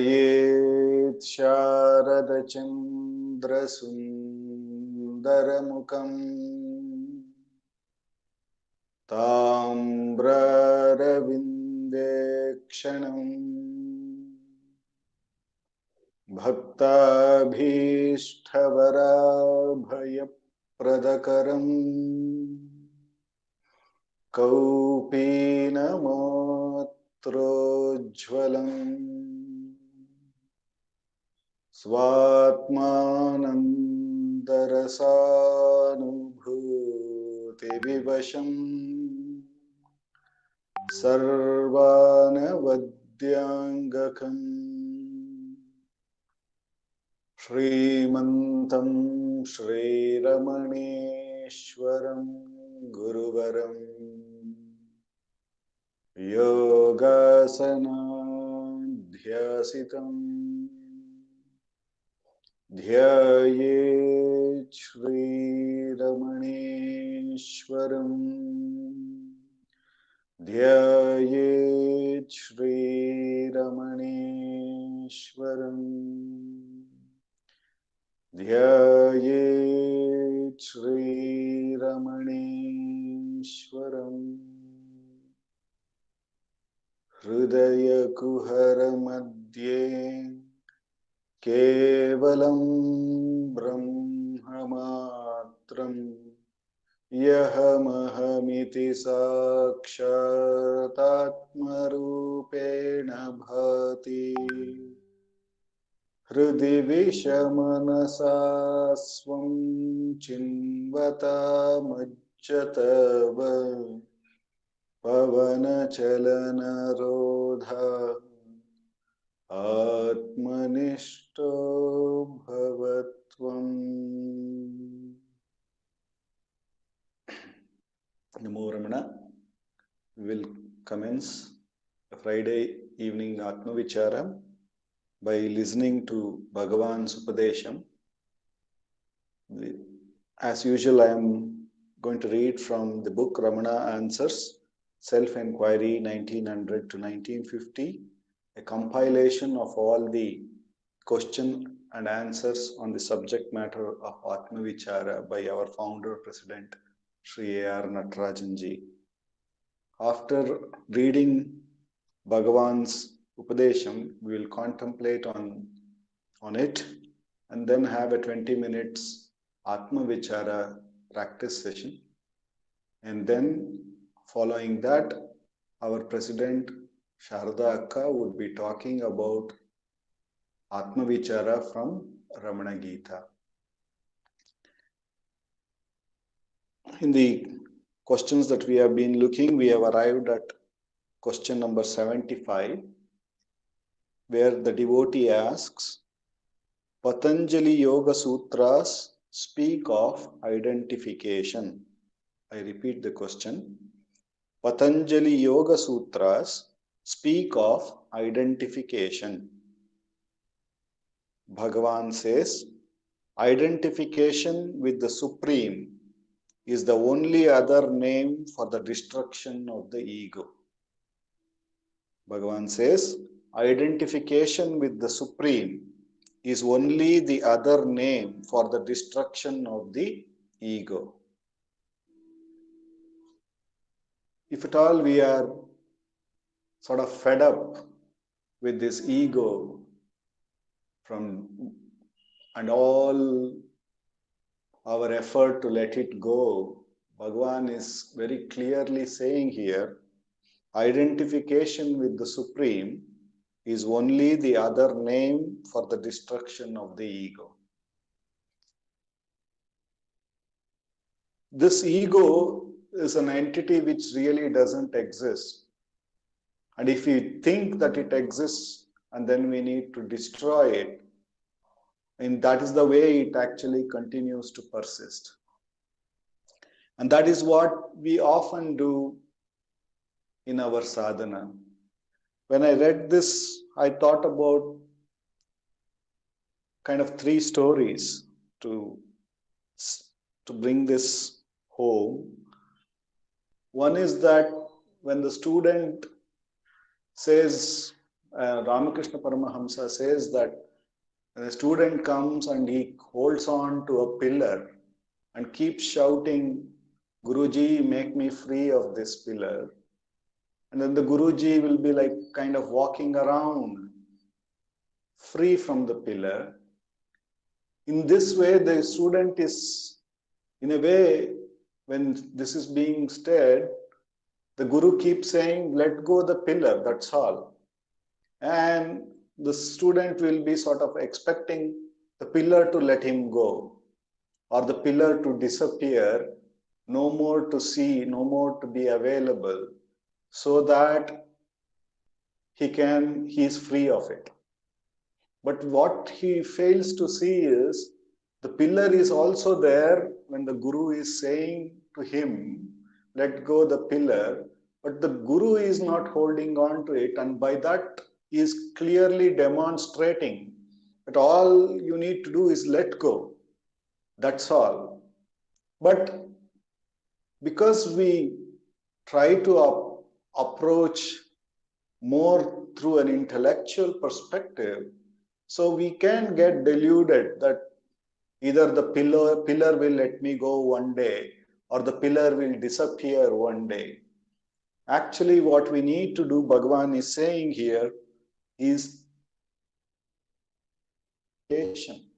येत् शारदचन्द्रसुन्दरमुखम् ताम्ररविन्देक्षणम् भक्ताभीष्टवराभयप्रदकरम् कौपीनमोत्रोज्ज्वलम् स्वात्मानन्दरसानुभूतिविवशम् सर्वानवद्याङ्गकम् श्रीमन्तं श्रीरमणेश्वरं गुरुवरम् योगासनाध्यासितं ध्यायेत् श्रीरमणेश्वरम् ध्यायेत् श्रीरमणेश्वरम् ध्यायेत् श्रीरमणेश्वरम् हृदयकुहरमध्ये केवलं ब्रह्ममात्रम् यहमहमिति साक्षातात्मरूपेण भाति हृदि विषमनसा स्वं चिन्वतामज्जतव पवनचलनरोधा आत्मनिष्ठो भवत्वम्. Namo Ramana. We will commence a Friday evening Atma Vichara by listening to Bhagavan's Upadesham. As usual, I am going to read from the book Ramana Answers, Self-Enquiry 1900 to 1950, a compilation of all the question and answers on the subject matter of Atma Vichara by our founder, President Sri A.R. Natarajanji. After reading Bhagavan's Upadesham, we will contemplate on it and then have a 20 minutes Atma Vichara practice session. And then following that, our President Sharda Akka would be talking about Atma Vichara from Ramana Gita. In the questions that we have been looking, we have arrived at question number 75, where the devotee asks, Patanjali Yoga Sutras speak of identification. I repeat the question. Patanjali Yoga Sutras speak of identification. Bhagavan says, identification with the Supreme is the only other name for the destruction of the ego. Bhagavan says, identification with the Supreme is only the other name for the destruction of the ego. If at all we are sort of fed up with this ego and all our effort to let it go, Bhagavan is very clearly saying here, identification with the Supreme is only the other name for the destruction of the ego. This ego is an entity which really doesn't exist. And if we think that it exists and then we need to destroy it, and that is the way it actually continues to persist. And that is what we often do in our sadhana. When I read this, I thought about kind of three stories to bring this home. One is that when the student says Ramakrishna Paramahamsa says that the student comes and he holds on to a pillar and keeps shouting, Guruji, make me free of this pillar. And then the Guruji will be like kind of walking around free from the pillar. In this way, the student is, in a way, when this is being stirred, the Guru keeps saying, let go the pillar, that's all. And the student will be sort of expecting the pillar to let him go, or the pillar to disappear, no more to see, no more to be available, so that he is free of it. But what he fails to see is the pillar is also there when the Guru is saying to him, let go the pillar, but the Guru is not holding on to it, and by that he is clearly demonstrating that all you need to do is let go. That's all. But because we try to approach more through an intellectual perspective, so we can get deluded that either the pillar will let me go one day, or the pillar will disappear one day. Actually, what we need to do, Bhagavan is saying here, is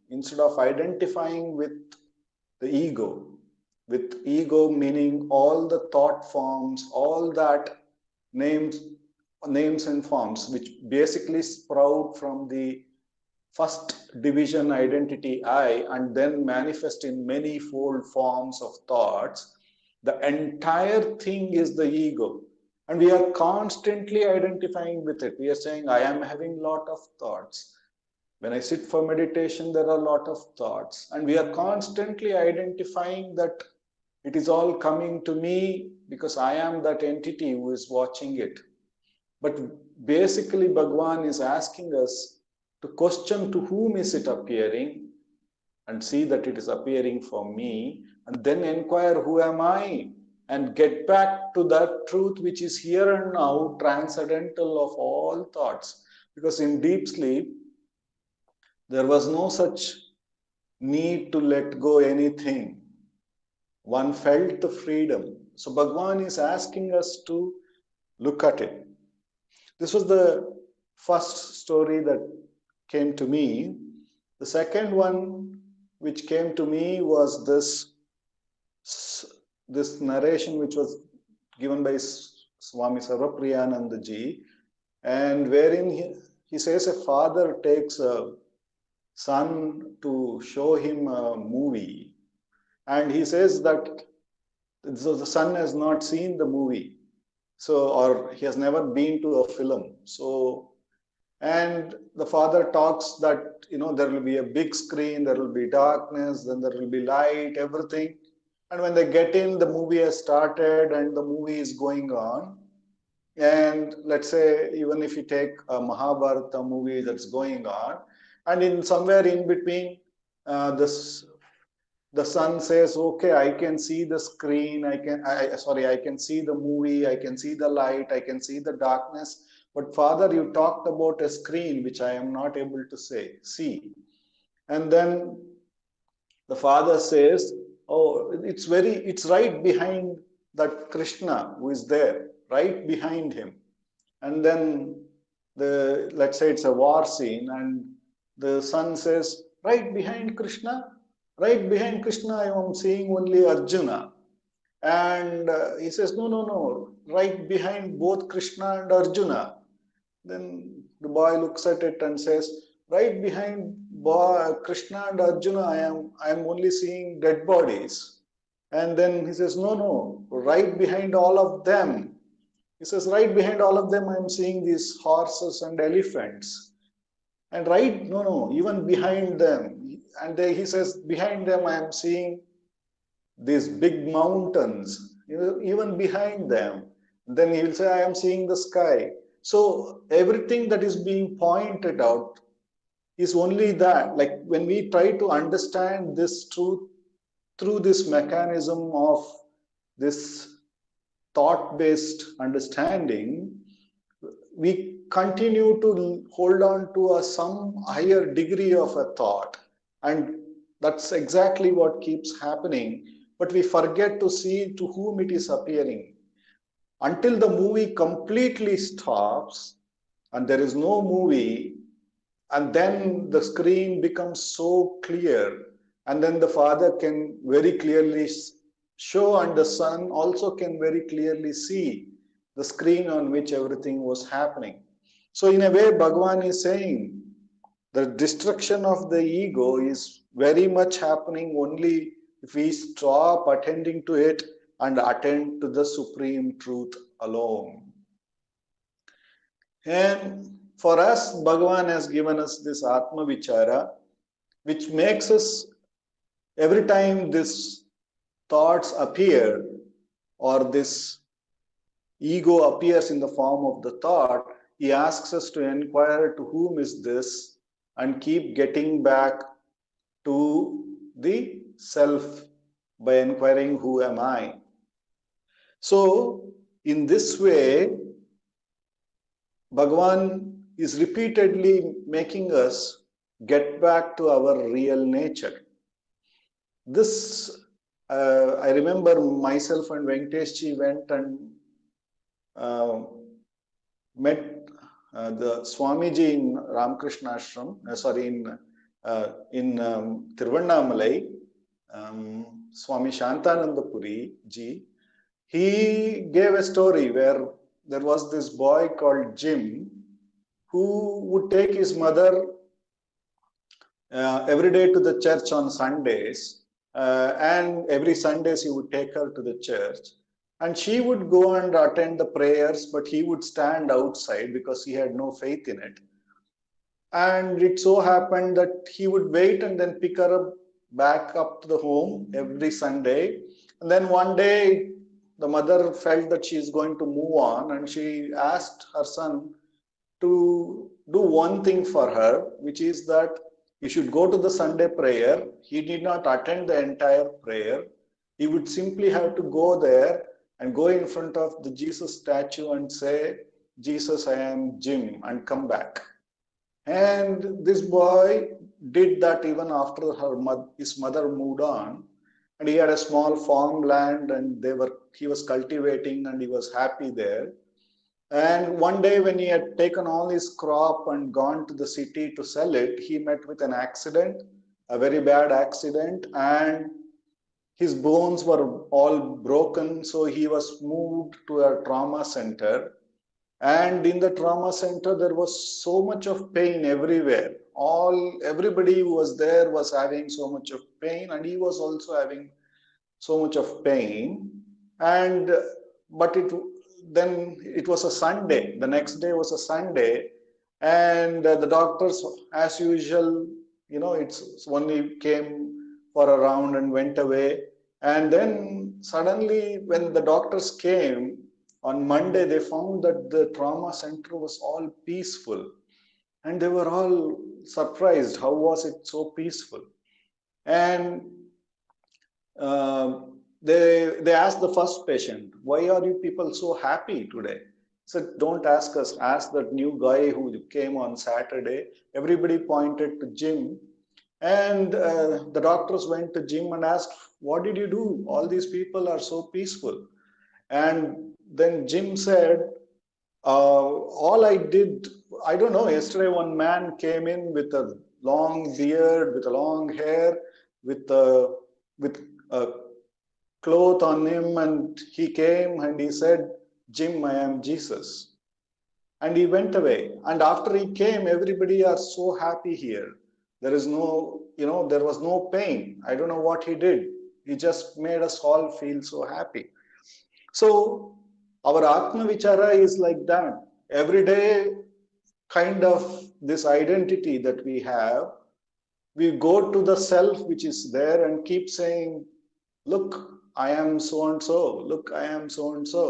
instead of identifying with the ego meaning all the thought forms, all that names and forms, which basically sprout from the first division identity I and then manifest in many fold forms of thoughts. The entire thing is the ego. And we are constantly identifying with it. We are saying, I am having a lot of thoughts. When I sit for meditation, there are a lot of thoughts. And we are constantly identifying that it is all coming to me because I am that entity who is watching it. But basically, Bhagavan is asking us to question to whom is it appearing and see that it is appearing for me, and then inquire who am I and get back to that truth which is here and now, transcendental of all thoughts. Because in deep sleep, there was no such need to let go anything. One felt the freedom. So Bhagavan is asking us to look at it. This was the first story that came to me. The second one which came to me was this narration which was given by Swami Sarvapriyananda ji, and wherein he says a father takes a son to show him a movie, and he says that the son has not seen the movie, or he has never been to a film. And the father talks that, there will be a big screen, there will be darkness, then there will be light, everything. And when they get in, the movie has started and the movie is going on. And let's say, even if you take a Mahabharata movie that's going on, and in somewhere in between, the son says, okay, I can see the screen, I can see the movie, I can see the light, I can see the darkness. But father, you talked about a screen which I am not able to see. And then the father says, oh, it's right behind that Krishna who is there, right behind him. And then let's say it's a war scene, and the son says, right behind Krishna, I am seeing only Arjuna. And he says, no, right behind both Krishna and Arjuna. Then the boy looks at it and says, right behind Krishna and Arjuna, I am only seeing dead bodies. And then he says, no, right behind all of them. He says, right behind all of them, I am seeing these horses and elephants. And even behind them. And he says, behind them, I am seeing these big mountains, even behind them. Then he will say, I am seeing the sky. So everything that is being pointed out is only that. Like when we try to understand this truth through this mechanism of this thought-based understanding, we continue to hold on to some higher degree of a thought, and that's exactly what keeps happening, but we forget to see to whom it is appearing. Until the movie completely stops and there is no movie, and then the screen becomes so clear, and then the father can very clearly show, and the son also can very clearly see the screen on which everything was happening. So in a way, Bhagavan is saying the destruction of the ego is very much happening only if we stop attending to it and attend to the supreme truth alone. And for us, Bhagavan has given us this Atma Vichara, which makes us, every time these thoughts appear or this ego appears in the form of the thought, he asks us to inquire to whom is this and keep getting back to the self by inquiring who am I. So in this way, Bhagavan is repeatedly making us get back to our real nature. This, I remember myself and Venkateshji went and met the Swamiji in Ramakrishna Ashram, in Tiruvannamalai, Swami Shantanandapuri ji. He gave a story where there was this boy called Jim who would take his mother every day to the church on Sundays, and every Sundays he would take her to the church, and she would go and attend the prayers, but he would stand outside because he had no faith in it. And it so happened that he would wait and then pick her up back up to the home every Sunday. And then one day the mother felt that she is going to move on, and she asked her son to do one thing for her, which is that he should go to the Sunday prayer. He did not attend the entire prayer. He would simply have to go there and go in front of the Jesus statue and say, "Jesus, I am Jim," and come back. And this boy did that even after his mother moved on. And he had a small farmland, and he was cultivating, and he was happy there. And one day when he had taken all his crop and gone to the city to sell it, he met with an accident, a very bad accident, and his bones were all broken. So he was moved to a trauma center. And in the trauma center, there was so much of pain everywhere. Everybody who was there was having so much of pain, and he was also having so much of pain. But then it was a Sunday. The next day was a Sunday, and the doctors, as usual, it's only came for a round and went away. And then suddenly, when the doctors came on Monday, they found that the trauma center was all peaceful, and they were all surprised. How was it so peaceful? And they asked the first patient, "Why are you people so happy today?" He said, "Don't ask us. Ask that new guy who came on Saturday." Everybody pointed to Jim. And the doctors went to Jim and asked, "What did you do? All these people are so peaceful." And then Jim said, "All I did, I don't know, yesterday one man came in with a long beard, with a long hair, with a cloth on him, and he came and he said, 'Jim, I am Jesus.' And he went away. And after he came, everybody are so happy here. There is there was no pain. I don't know what he did. He just made us all feel so happy." So our Atma Vichara is like that. Every day, kind of this identity that we have, we go to the self which is there and keep saying, "Look, I am so and so. Look, I am so and so."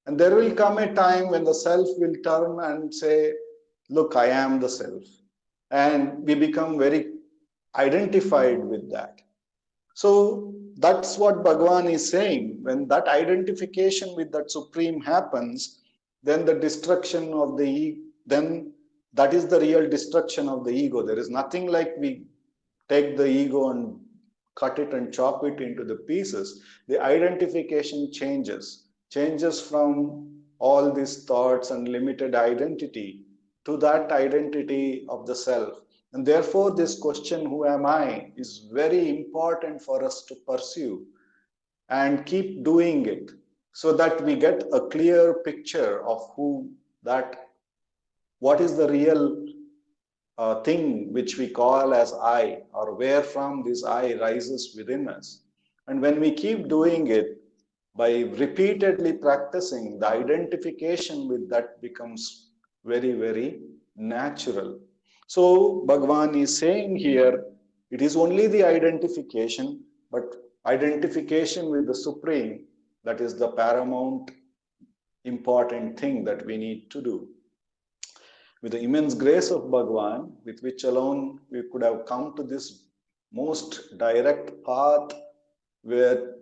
And there will come a time when the self will turn and say, "Look, I am the self." And we become very identified with that. So that's what Bhagavan is saying. When that identification with that Supreme happens, then the destruction of the then that is the real destruction of the ego. There is nothing like we take the ego and cut it and chop it into the pieces. The identification changes from all these thoughts and limited identity to that identity of the self. And therefore, this question, who am I, is very important for us to pursue and keep doing it so that we get a clear picture of who that, what is the real thing which we call as I, or where from this I rises within us. And when we keep doing it, by repeatedly practicing, the identification with that becomes very, very natural. So, Bhagavan is saying here, it is only the identification, but identification with the Supreme, that is the paramount important thing that we need to do. With the immense grace of Bhagavan, with which alone we could have come to this most direct path where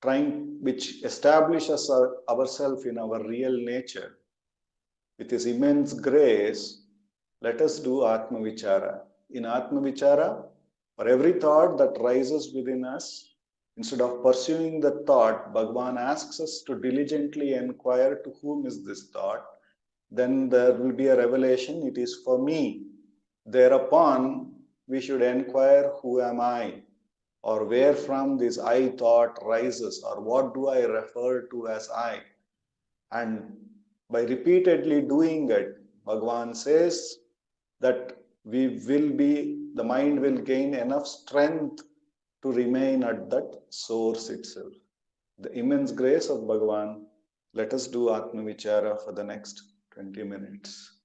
which establishes ourselves in our real nature. With his immense grace, let us do Atma Vichara. In Atma Vichara, for every thought that rises within us, instead of pursuing the thought, Bhagavan asks us to diligently inquire to whom is this thought. Then there will be a revelation, it is for me. Thereupon, we should inquire, who am I? Or where from this I thought rises, or what do I refer to as I? And by repeatedly doing it, Bhagavan says that the mind will gain enough strength to remain at that source itself. The immense grace of Bhagavan, let us do Atma Vichara for the next 20 minutes.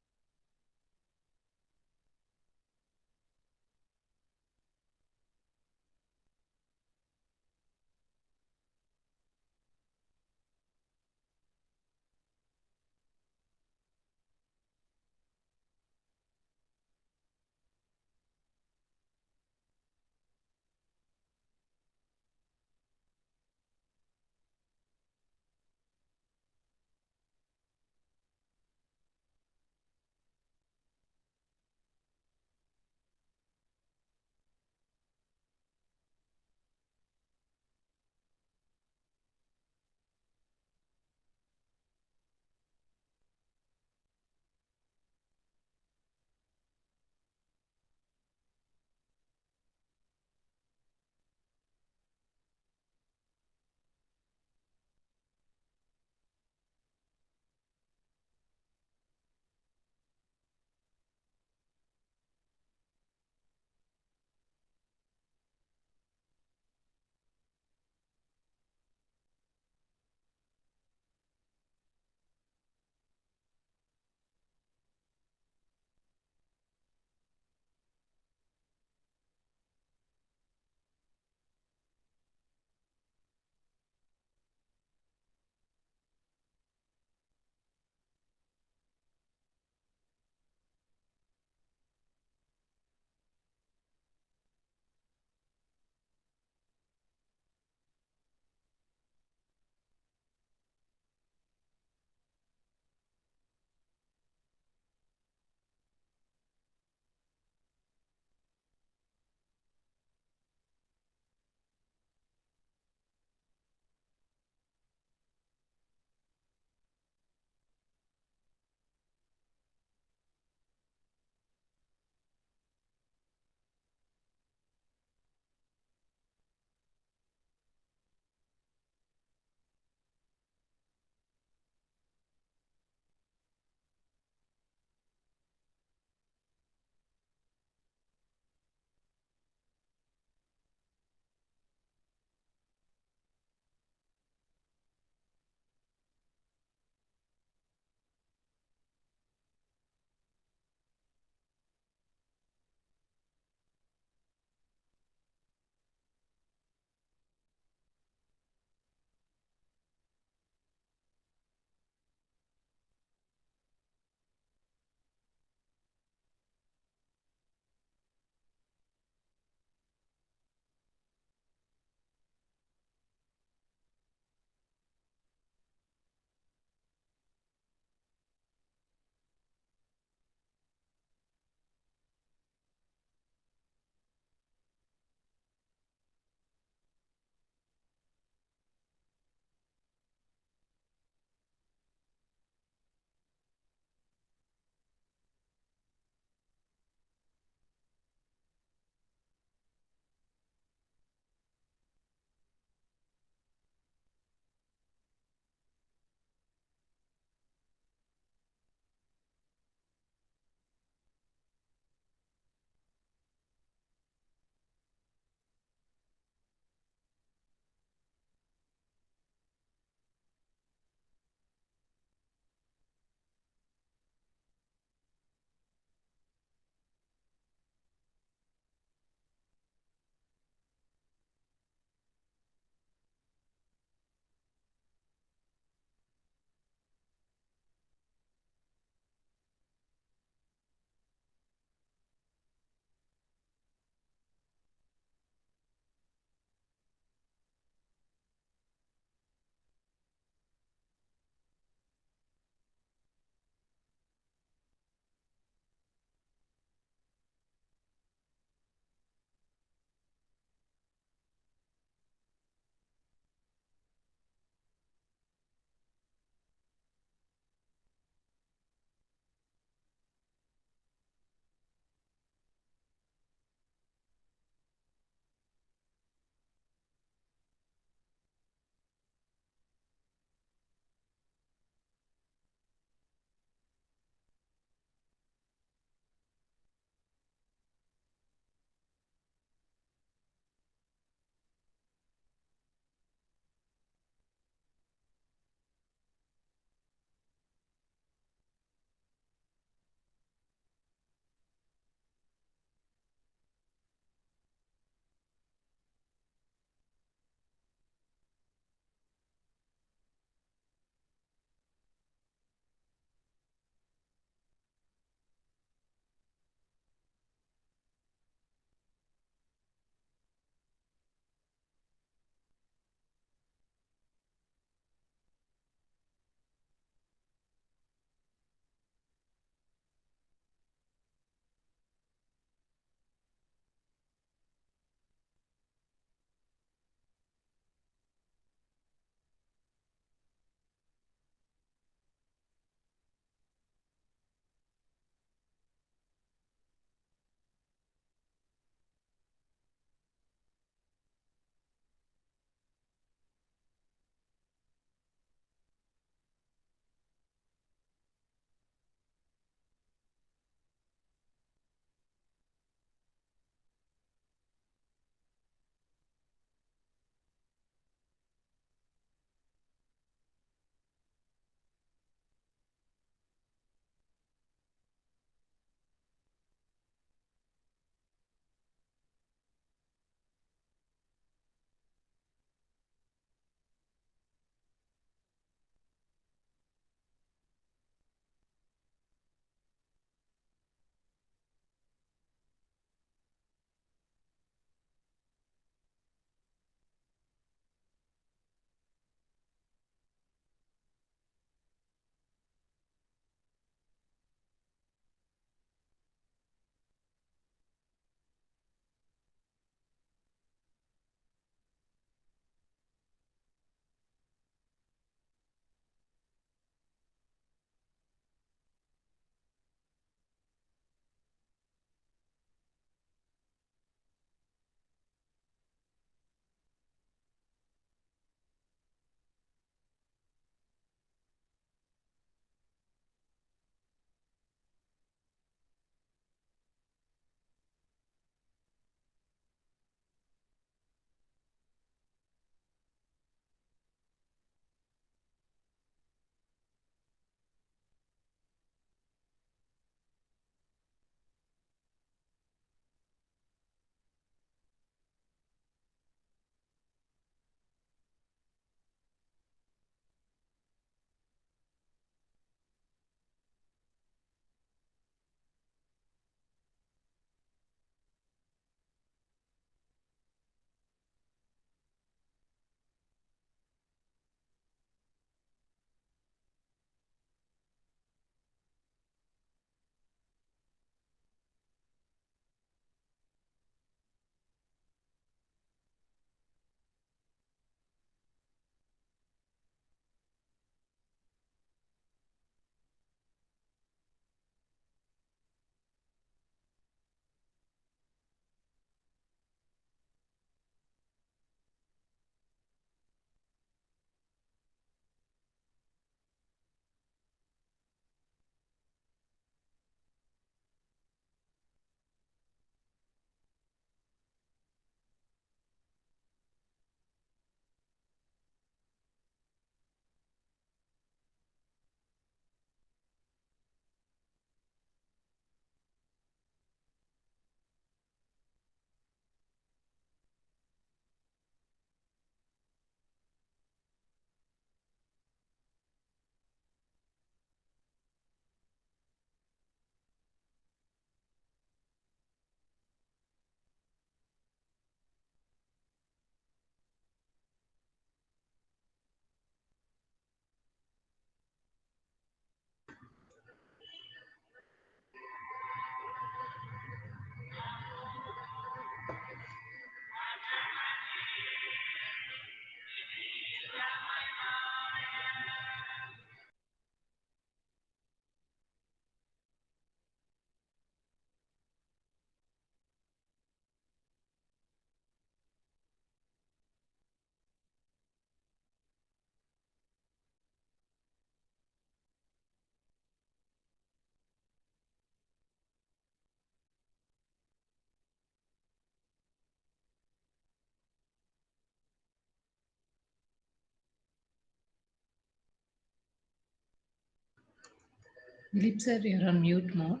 Dilip sir, you're on mute mode.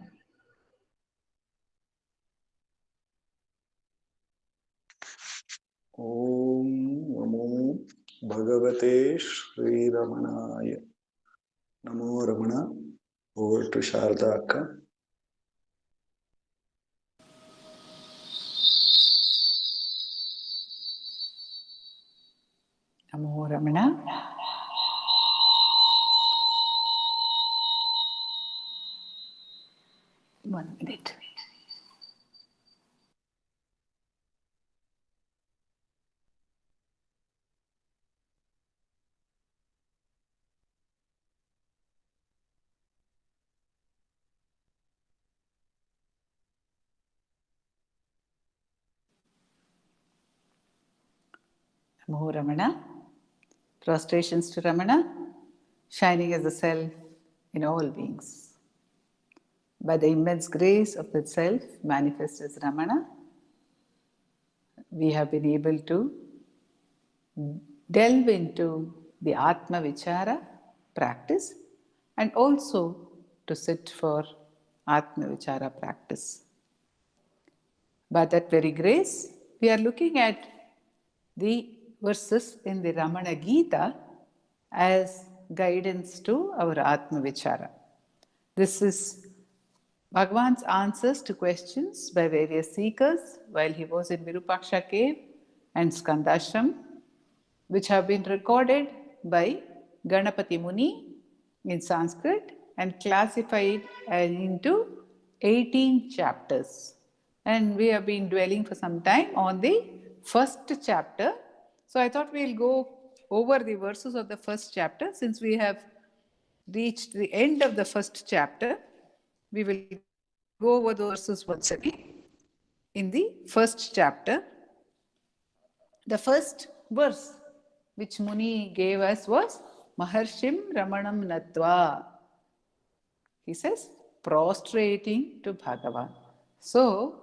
Om Namo Bhagavate Sri Ramanaya. Namo Ramana. Over to Sharda Akka. Namo Ramana. One minute. Namo Ramana. Prostrations to Ramana, shining as the self in all beings. By the immense grace of the self manifest as Ramana, we have been able to delve into the Atma Vichara practice and also to sit for Atma Vichara practice. By that very grace, we are looking at the verses in the Ramana Gita as guidance to our Atma Vichara. This is Bhagavan's answers to questions by various seekers while he was in Virupaksha cave and Skandashram, which have been recorded by Ganapati Muni in Sanskrit and classified into 18 chapters. And we have been dwelling for some time on the first chapter. So I thought we'll go over the verses of the first chapter. Since we have reached the end of the first chapter, we will go over those verses once again. In the first chapter, the first verse which Muni gave us was Maharshim Ramanam Natva. He says, prostrating to Bhagavan. So,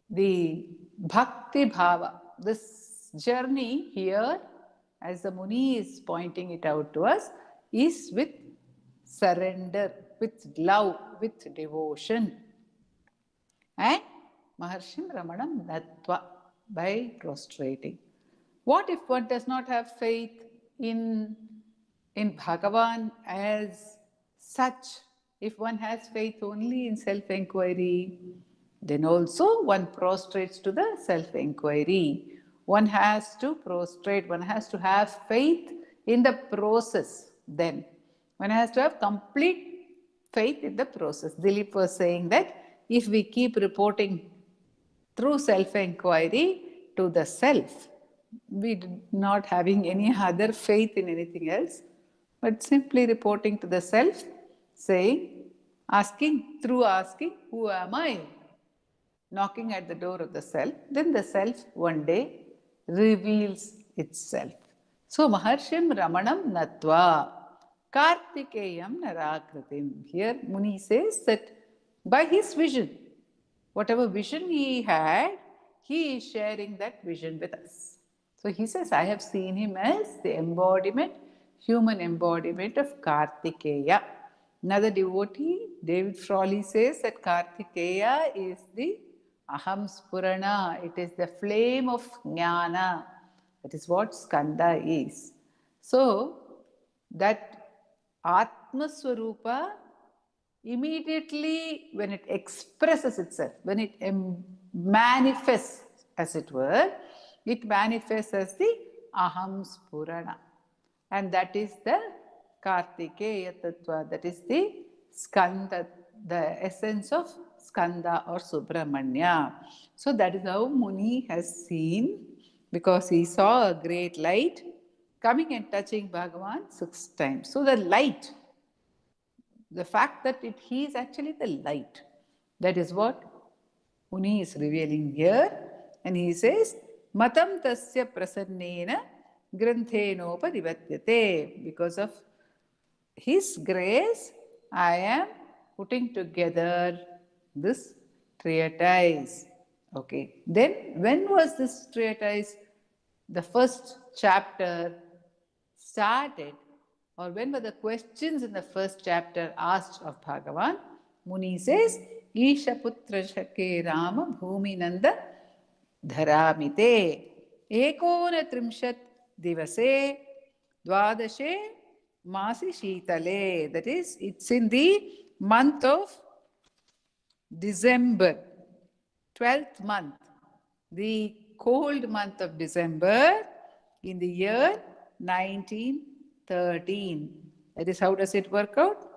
the Bhakti Bhava, this journey here, as the Muni is pointing it out to us, is with surrender, with love, with devotion. And Maharshim Ramanam Natva, by prostrating. What if one does not have faith in Bhagavan as such? If one has faith only in self-enquiry, then also one prostrates to the self-enquiry. One has to prostrate, one has to have faith in the process then. One has to have complete faith in the process. Dilip was saying that if we keep reporting through self-enquiry to the self, we not having any other faith in anything else, but simply reporting to the self, saying, asking, who am I? Knocking at the door of the self, then the self one day reveals itself. So, Maharshim Ramanam Natva, Kartikeyam Narakritim. Here, Muni says that by his vision, whatever vision he had, he is sharing that vision with us. So he says, I have seen him as the embodiment, human embodiment of Kartikeya. Another devotee, David Frawley, says that Kartikeya is the Aham Spurana, it is the flame of Jnana. That is what Skanda is. So, that Atma Swarupa, immediately when it expresses itself, when it manifests, as it were, it manifests as the Aham Spurana. And that is the Kartikeya Tattva, that is the Skanda, the essence of Skanda or Subramanya. So that is how Muni has seen, because he saw a great light coming and touching Bhagavan 6 times. So the light, the fact that he is actually the light, that is what Muni is revealing here. And he says, Matam tasya prasannena granthenopadivadhyate. Because of his grace, I am putting together this treatise. Okay. Then, when was this treatise? The first chapter started or when were the questions in the first chapter asked of Bhagavan? Muni says, Isha Putra Shake Rama Bhumi Nanda Dharamite Ekona Trimshat Divase Dwadashe Masi Shitale. That is, it's in the month of December, 12th month, the cold month of December in the year 1913. That is, how does it work out?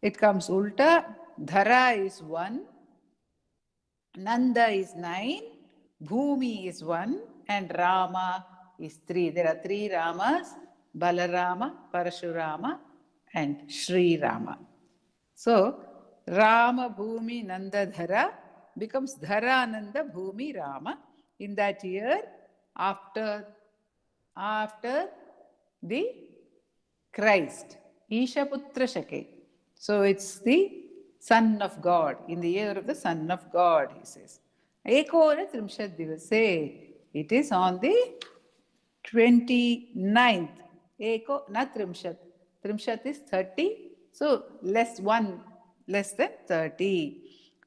It comes ulta. Dhara is 1, Nanda is 9, Bhumi is 1, and Rama is 3. There are 3 Ramas: Balarama, Parashurama, and Sri Rama. So, Rama Bhumi Nanda Dhara becomes Dhara Nanda Bhumi Rama in that year after the Christ, Ishaputra Shake. So it's the Son of God, in the year of the Son of God, he says. Ekona Trimshat Divase. It is on the 29th. Eko, na Trimshat. Trimshat is 30. So less than 30.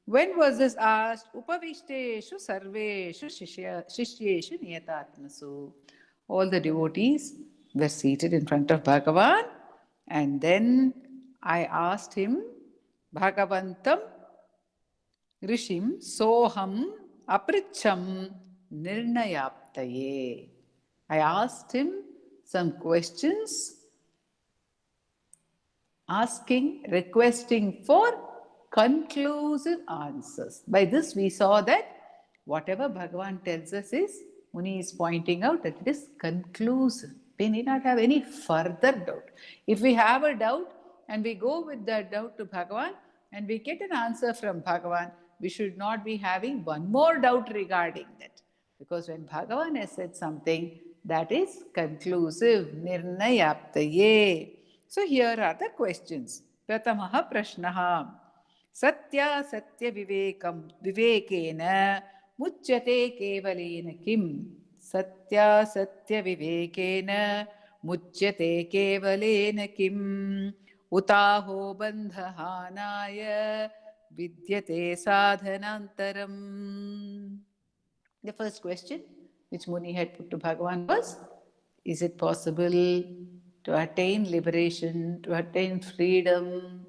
When was this asked? Upavishteshu sarveshu shishyeshu niyatatmasu. All the devotees were seated in front of Bhagavan, and then I asked him, Bhagavantam Rishim Soham Apricham Nirnayaptaye. I asked him some questions, requesting for conclusive answers. By this we saw that whatever Bhagavan tells us is, Muni is pointing out that it is conclusive. We need not have any further doubt. If we have a doubt and we go with that doubt to Bhagavan and we get an answer from Bhagavan, we should not be having one more doubt regarding that. Because when Bhagavan has said something, that is conclusive, nirnayaptaye. So here are the questions. Pratamaha prashnaha. Satya satya vivekena muchyate kevalena kim. Satya satya vivekena muchyate kevalena kim. Utaho bandhahanaya vidyate sadhanantaram. The first question which Muni had put to Bhagavan was, is it possible to attain liberation, to attain freedom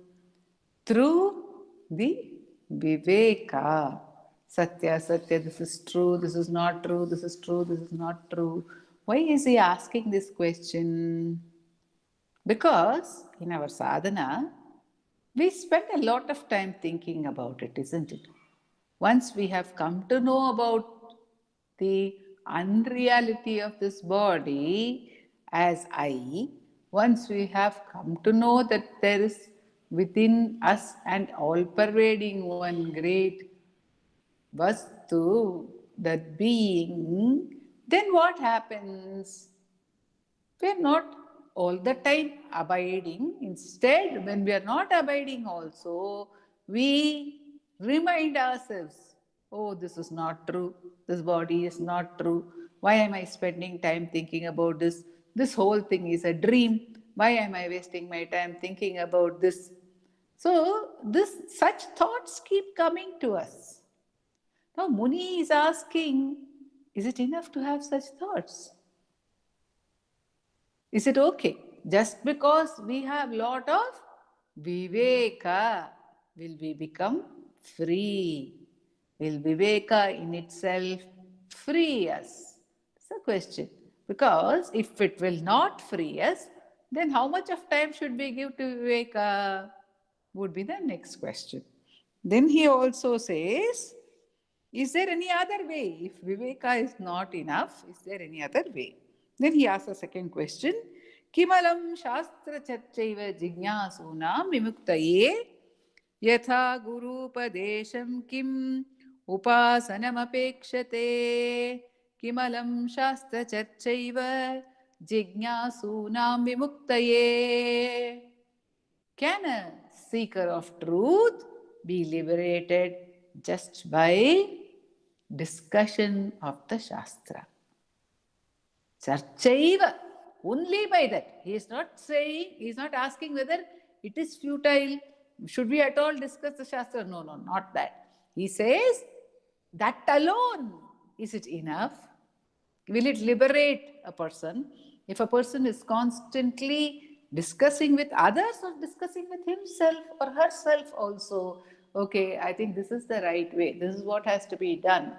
through the Viveka? Satya, Satya, this is true, this is not true, this is true, this is not true. Why is he asking this question? Because in our sadhana, we spend a lot of time thinking about it, isn't it? Once we have come to know about the unreality of this body as I, once we have come to know that there is within us and all-pervading one great Vastu, that being, then what happens? We are not all the time abiding. Instead, when we are not abiding also, we remind ourselves, oh, this is not true. This body is not true. Why am I spending time thinking about this? This whole thing is a dream. Why am I wasting my time thinking about this? So, such thoughts keep coming to us. Now, Muni is asking, is it enough to have such thoughts? Is it okay? Just because we have lot of viveka, will we become free? Will viveka in itself free us? It's a question. Because if it will not free us, then how much of time should we give to viveka? Would be the next question. Then he also says, is there any other way? If viveka is not enough, is there any other way? Then he asks a second question. Kimalam shastra charchaiva jignyasunam vimuktaye yatha gurupadesham kim upasanam apekshate. Kimalam shastra charchaiva jignyasunam vimuktaye. Can a seeker of truth be liberated just by discussion of the Shastra? Charchaiva. Only by that. He is not saying, he is not asking whether it is futile. Should we at all discuss the Shastra? No, no, not that. He says, that alone, is it enough? Will it liberate a person? If a person is constantly discussing with others or discussing with himself or herself also, okay, I think this is the right way. This is what has to be done.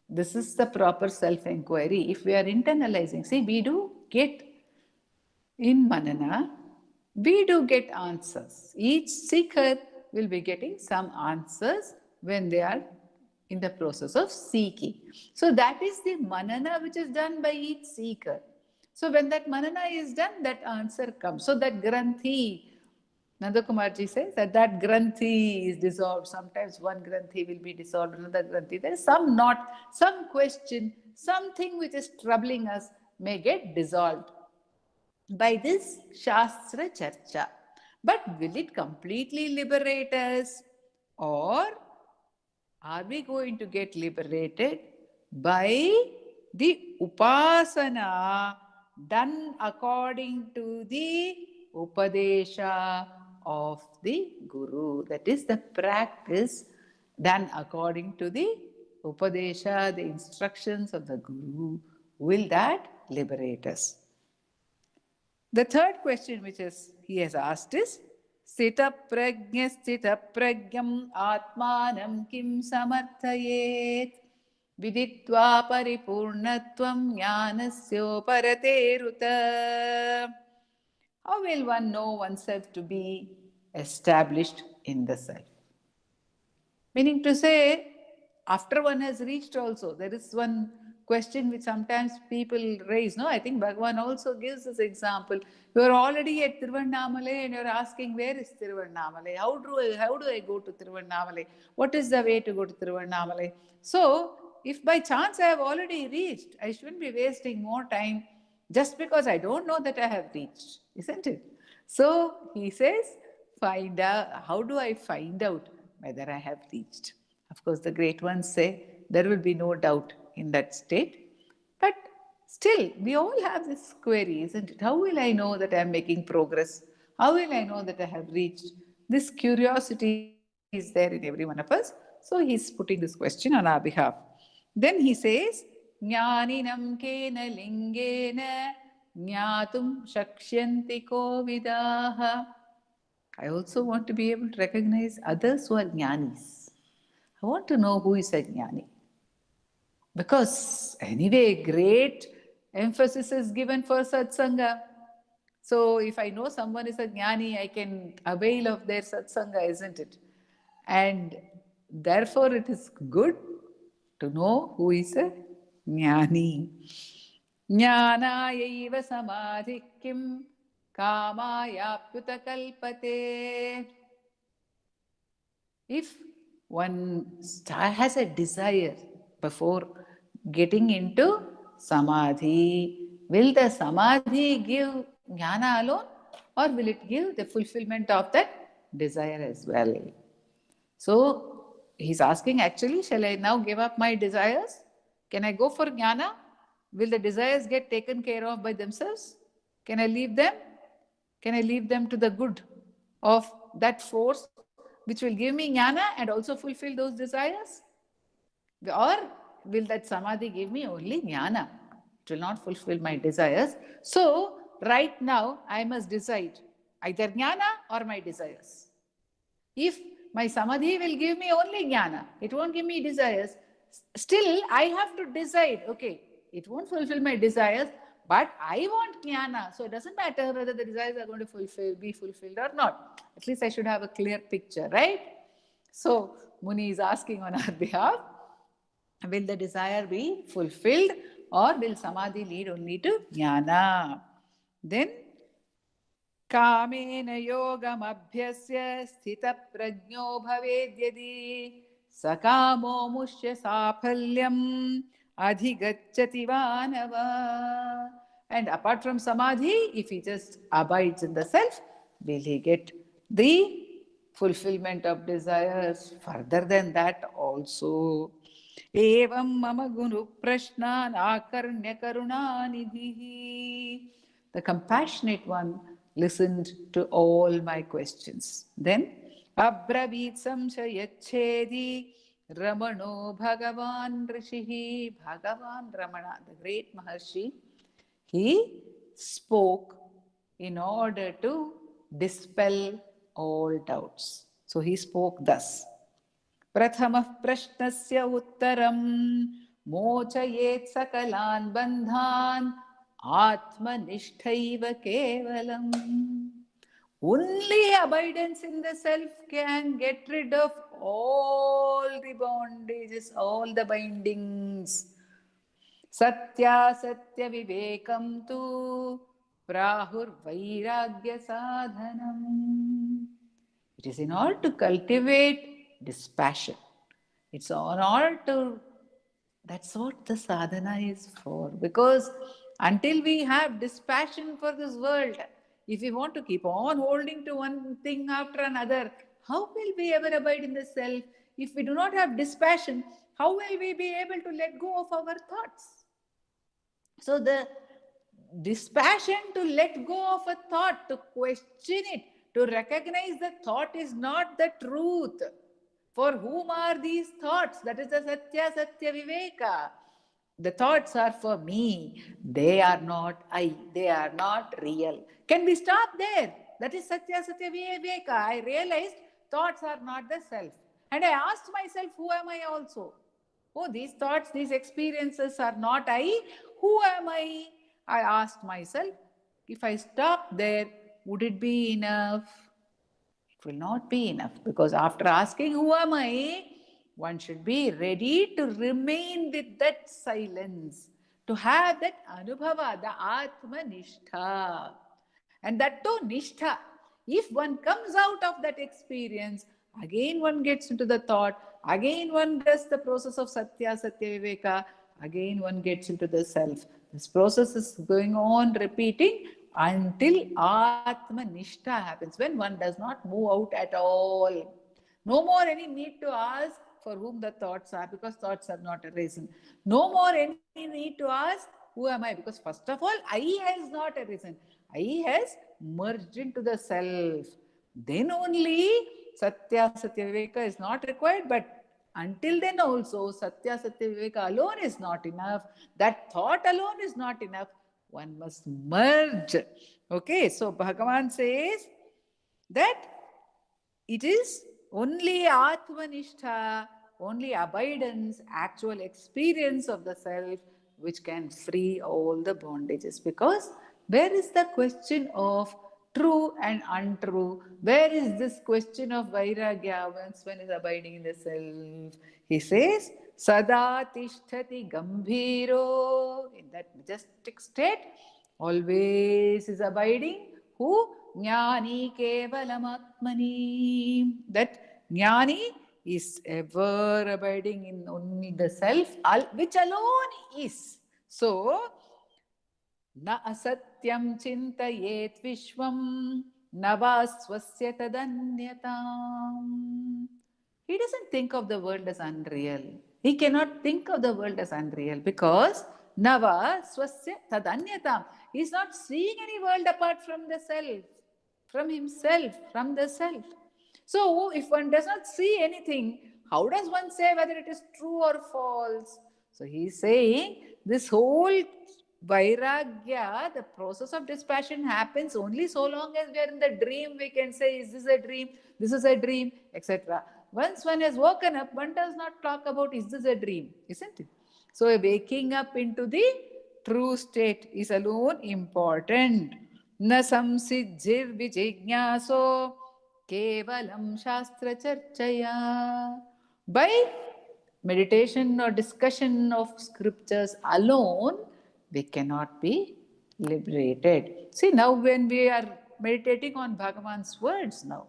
This is the proper self-inquiry. If we are internalizing, see, we do get in Manana, we do get answers. Each seeker will be getting some answers when they are in the process of seeking. So that is the Manana which is done by each seeker. So when that Manana is done, that answer comes. So that Granthi, Nanda Kumarji says that Granthi is dissolved. Sometimes one Granthi will be dissolved, another Granthi. There is some knot, some question, something which is troubling us may get dissolved by this Shastra Charcha. But will it completely liberate us? Or are we going to get liberated by the Upasana done according to the Upadesha of the Guru? That is the practice done according to the Upadesha, the instructions of the Guru. Will that liberate us? The third question which he has asked is, Sthita prajna sthita pragyam atmanam kim samarthayet viditva paripurnatvam jnanasyoparate. How will one know oneself to be established in the self? Meaning to say, after one has reached also, there is one question which sometimes people raise. No, I think Bhagavan also gives this example. You are already at Tiruvannamalai and you are asking, where is Tiruvannamalai? How do I go to Tiruvannamalai? What is the way to go to Tiruvannamalai? So, if by chance I have already reached, I shouldn't be wasting more time just because I don't know that I have reached, isn't it? So, he says, find out, how do I find out whether I have reached? Of course, the great ones say there will be no doubt in that state. But still, we all have this query, isn't it? How will I know that I am making progress? How will I know that I have reached? This curiosity is there in every one of us. So he's putting this question on our behalf. Then he says, Jnaninam kena lingena jnatum shakshyanti ko vidaha. I also want to be able to recognize others who are jnanis. I want to know who is a jnani. Because anyway, great emphasis is given for satsanga. So if I know someone is a jnani, I can avail of their satsanga, isn't it? And therefore it is good to know who is a jnani. Jnanayaiva samadhi kim kamayapyuta kalpate. If one has a desire before getting into samadhi, will the samadhi give jnana alone or will it give the fulfillment of that desire as well? So he's asking, actually, shall I now give up my desires? Can I go for jnana? Will the desires get taken care of by themselves? Can I leave them? Can I leave them to the good of that force which will give me jnana and also fulfill those desires? Or will that samadhi give me only jnana? It will not fulfill my desires. So, right now, I must decide either jnana or my desires. If my samadhi will give me only jnana, it won't give me desires, still I have to decide, okay, it won't fulfill my desires, but I want jnana. So it doesn't matter whether the desires are going to be fulfilled or not. At least I should have a clear picture, right? So Muni is asking on our behalf, will the desire be fulfilled or will samadhi lead only to jnana? Then कामेन योगमभ्यस्य स्थितप्रज्ञो भवेद्यदि सकामो मुष्य साफल्यम् अधिगच्छति वानव. And apart from samadhi, if he just abides in the self, will he get the fulfillment of desires? Further than that also. Evam mama gunu prashnan akarnya karunanidhihi. The compassionate one listened to all my questions. Then, Abravit samshayachedi Ramano Bhagavan Rishihi, Bhagavan Ramana, the great Maharshi, he spoke in order to dispel all doubts. So he spoke thus. Prathamah prashnasya uttaram mochayet sakalan bandhan atmanishtaiva kevalam. Only abidance in the self can get rid of all the bondages, all the bindings. Satya Satya Vivekam tu Prahur Vairagya Sadhanam. It is in order to cultivate dispassion. It's in order to, that's what the sadhana is for. Because until we have dispassion for this world, if we want to keep on holding to one thing after another, how will we ever abide in the self? If we do not have dispassion, how will we be able to let go of our thoughts? So the dispassion to let go of a thought, to question it, to recognize the thought is not the truth. For whom are these thoughts? That is the Satya Satya Viveka. The thoughts are for me. They are not I. They are not real. Can we stop there? That is Satya Satya Viveka. I realized thoughts are not the self. And I asked myself, who am I also? Oh, these thoughts, these experiences are not I. Who am I? I asked myself, if I stop there, would it be enough? It will not be enough, because after asking who am I, one should be ready to remain with that silence, to have that anubhava, the atma nishtha. And that too nishtha. If one comes out of that experience, again one gets into the thought, again one does the process of satya, satya viveka, again one gets into the self. This process is going on repeating until Atma Nishta happens, when one does not move out at all. No more any need to ask for whom the thoughts are, because thoughts have not arisen. No more any need to ask, who am I? Because first of all, I has not arisen. I has merged into the self. Then only Satya Satya Viveka is not required, but until then also Satya Satya Viveka alone is not enough. That thought alone is not enough. One must merge. Okay, so Bhagavan says that it is only Atmanishtha, only abidance, actual experience of the self, which can free all the bondages. Because where is the question of true and untrue? Where is this question of Vairagya once one is abiding in the self? He says, Sada Tishtati Gambhiro, in that majestic state, always is abiding. Who? Jnani Kevalamatmani. That Jnani is ever abiding in only the self, which alone is. So, na asatyam chintayet vishvam navasvasya tadanyatam. He doesn't think of the world as unreal. He cannot think of the world as unreal because Nava Swasya Tadanyatam. He is not seeing any world apart from the self, from himself, from the self. So, if one does not see anything, how does one say whether it is true or false? So, he is saying this whole Vairagya, the process of dispassion happens only so long as we are in the dream. We can say, is this a dream? This is a dream, etc. Once one has woken up, one does not talk about, is this a dream? Isn't it? So, waking up into the true state is alone important. Na samsiddhir vijignaso kevalam shastra charchaya. By meditation or discussion of scriptures alone, we cannot be liberated. See, now when we are meditating on Bhagavan's words now,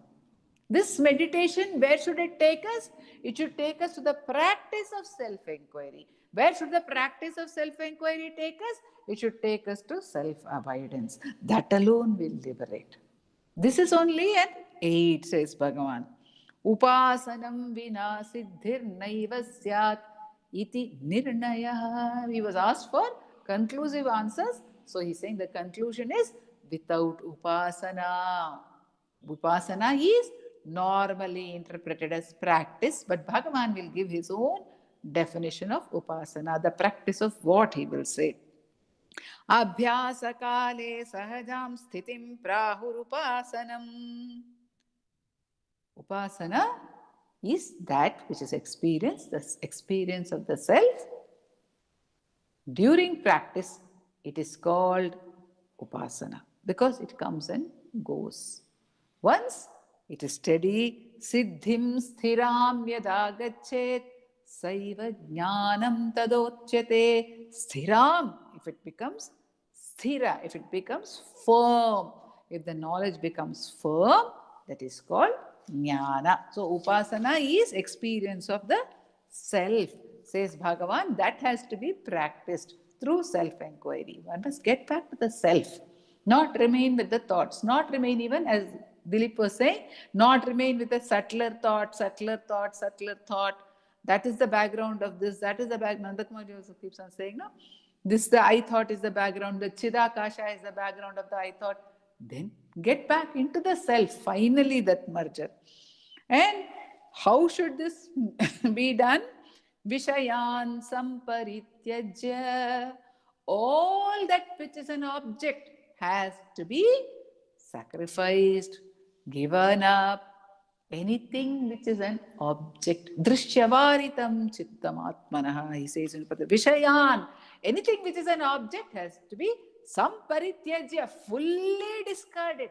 this meditation, where should it take us? It should take us to the practice of self-inquiry. Where should the practice of self-inquiry take us? It should take us to self-abidance. That alone will liberate. This is only an aid, says Bhagavan. Upasanam vina siddhir naiva syat iti nirnaya. He was asked for conclusive answers. So he's saying the conclusion is without upasana. Upasana is normally interpreted as practice, but Bhagavan will give his own definition of upasana, the practice of what he will say. Abhyasakale sahajam sthitim prahurupasanam. Upasana is that which is experience, the experience of the self. During practice, it is called upasana because it comes and goes. Once it is steady, siddhim sthiram yadagachet saiva jnanam tadochyate. Sthiram, if it becomes sthira, if it becomes firm, if the knowledge becomes firm, that is called jnana. So upasana is experience of the self, says Bhagavan. That has to be practiced through self-enquiry. One must get back to the self, not remain with the thoughts, not remain even, as Dilip was saying, not remain with a subtler thought, subtler thought, subtler thought. That is the background of this, that is the background. Nandakumar also keeps on saying, no, this, the I thought is the background, the Chidakasha is the background of the I thought. Then get back into the self, finally that merger. And how should this be done? Vishayan samparityajya. All that which is an object has to be sacrificed, given up. Anything which is an object. Drishyavaritam chittam atmanaha, he says in Pada. Vishayan, anything which is an object has to be samparityajya, fully discarded.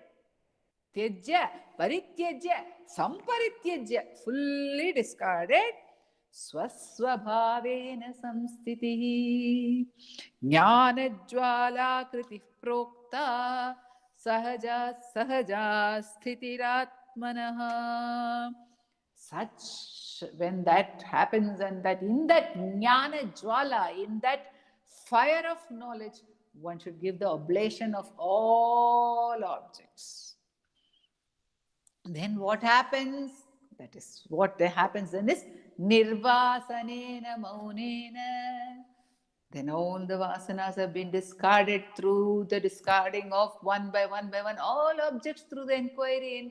Tyajya, parityajya, samparityajya, fully discarded. Swasvabhavena samstitihi jnanajwala kriti prokta sahaja sahaja sthitiratmanaha. Such, when that happens, and that in that jnana jwala, in that fire of knowledge, one should give the oblation of all objects. Then what happens? That is what happens then is nirvasanena maunena. Then all the vasanas have been discarded through the discarding of one by one, all objects through the inquiry.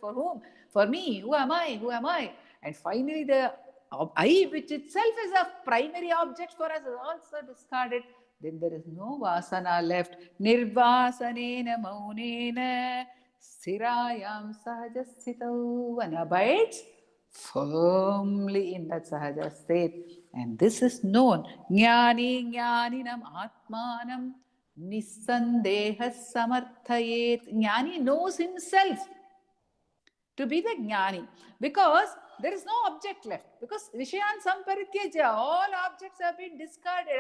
For whom? For me. Who am I? Who am I? And finally the I, which itself is a primary object for us, is also discarded. Then there is no vasana left. Nirvasanena maunena sthirayam sahajasthitau. One abides firmly in that sahaja state. And this is known. Jnani jnaninam atmanam nisandeha samarthayet. Jnani knows himself to be the jnani, because there is no object left. Because vishayan samparityaja, all objects have been discarded,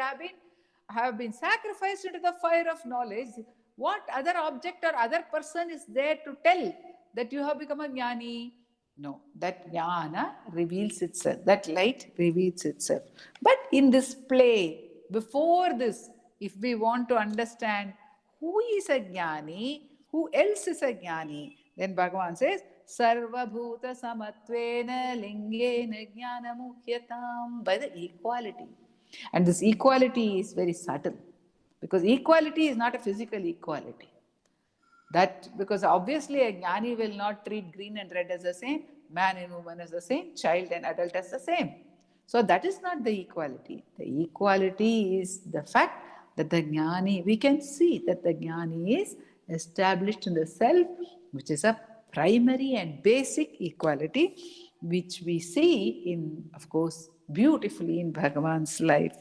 have been sacrificed into the fire of knowledge. What other object or other person is there to tell that you have become a jnani? No, that jnana reveals itself, that light reveals itself. But in this play, before this, if we want to understand who is a jnani, who else is a jnani, then Bhagavan says, Sarvabhuta samatvena lingena jnanamukhyatam, by the equality. And this equality is very subtle, because equality is not a physical equality. That, because obviously a jnani will not treat green and red as the same, man and woman as the same, child and adult as the same. So that is not the equality. The equality is the fact that the jnani, we can see that the jnani is established in the self, which is a primary and basic equality, which we see in, of course, beautifully in Bhagavan's life.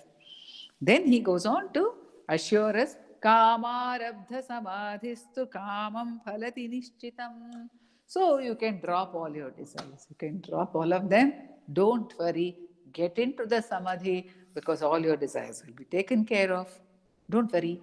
Then he goes on to assure us, Kamarabdha samadhistu kamam phalati nishchitam. So you can drop all your desires. You can drop all of them. Don't worry. Get into the samadhi, because all your desires will be taken care of. Don't worry.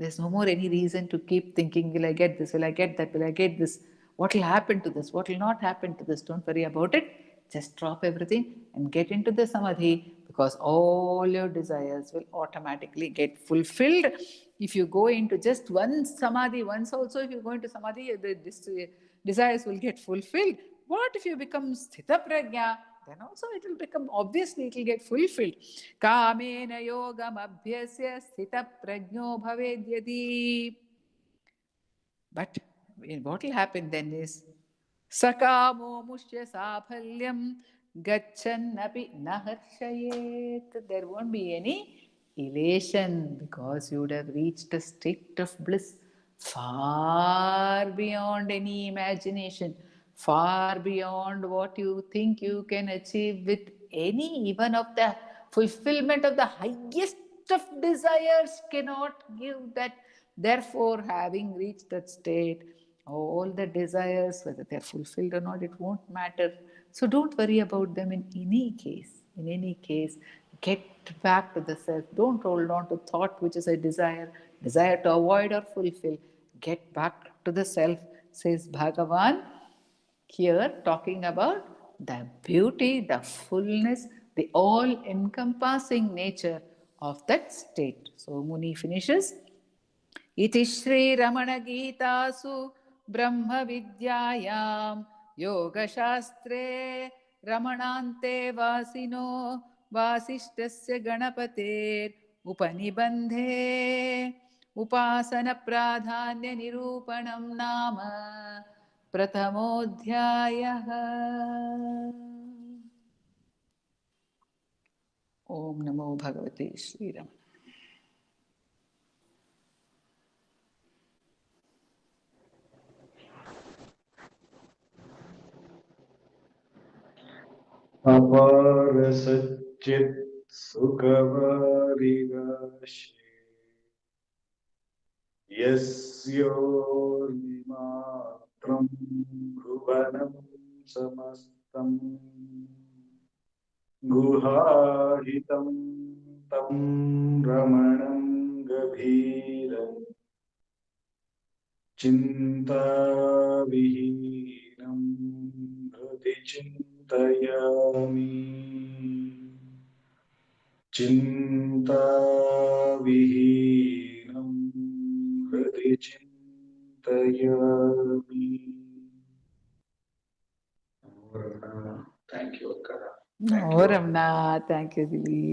There's no more any reason to keep thinking, will I get this? Will I get that? Will I get this? What will happen to this? What will not happen to this? Don't worry about it. Just drop everything and get into the samadhi, because all your desires will automatically get fulfilled. If you go into just one samadhi, once also if you go into samadhi, the desires will get fulfilled. What if you become sthita prajna? then also it will become, obviously it will get fulfilled. Kamena yogam abhyasya sthita prajno bhavedyadi. But what will happen then is sakamo mushya saphalyam gachannapi naharshayet. There won't be any elation because you would have reached a state of bliss far beyond any imagination, far beyond what you think you can achieve with any, even of the fulfillment of the highest of desires cannot give that. Therefore, having reached that state, all the desires, whether they're fulfilled or not, it won't matter. So don't worry about them in any case. In any case, get back to the self. Don't hold on to thought which is a desire to avoid or fulfill. Get back to the self, says Bhagavan, here talking about the beauty, the fullness, the all encompassing nature of that state. So Muni finishes. इति श्रीरमणगीतासु ब्रह्मविद्यायां योगशास्त्रे रमणान्ते वासिनो वासिष्ठस्य गणपतेरुपनिबन्धे उपासनप्राधान्यनिरूपणं नाम प्रथमोऽध्यायः. ॐ नमो भगवते श्रीरमण. अपार सच्चित् सुखवारिराशे यस्योर्मिमात्रं भुवनं समस्तं गुहाहितं तं रमणं गभीरं चिन्ताविहीनं हृदि चिन्तयामि चिन्ताविहीनं हृदि चिन्तयामि. Thank you, Akka. No, Ramana. Thank you, Dilip.